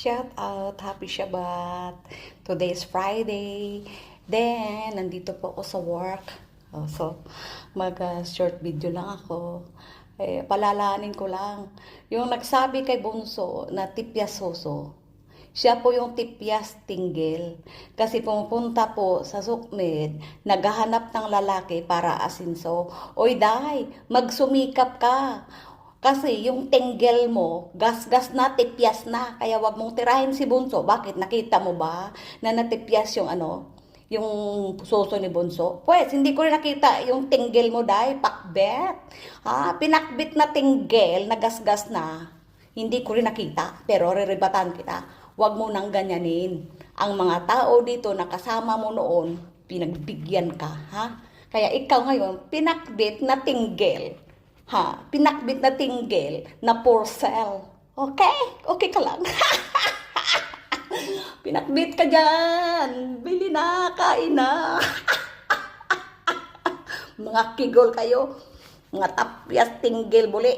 Shout out, happy Shabbat. Today is Friday. Then, nandito po ako sa work. So, mag-short video lang ako. Palalahanin ko lang. Yung nagsabi kay Bunso na tipyas soso, siya po yung tipyas tinggil. Kasi pumupunta po sa Sukmed, naghahanap ng lalaki para asinso. Oy, day, magsumikap ka. Kasi yung tinggil mo, gas-gas na, tipyas na. Kaya wag mong tirahin si Bunso. Bakit? Nakita mo ba na natipyas yung yung suso ni Bunso? Pues, hindi ko rin nakita yung tinggil mo, day. Pakbet. Ha? Pinakbit na tinggil, na gas-gas na. Hindi ko rin nakita, pero reribatan kita. Huwag mo nang ganyanin. Ang mga tao dito na kasama mo noon, pinagbigyan ka, ha? Kaya ikaw ngayon, pinakbit na tinggil. Ha? Pinakbit na tinggil na for sale. Okay? Okay ka lang. Pinakbit ka dyan. Bili na, kain na. Mga kigol kayo. Mga tapyas tinggil buli.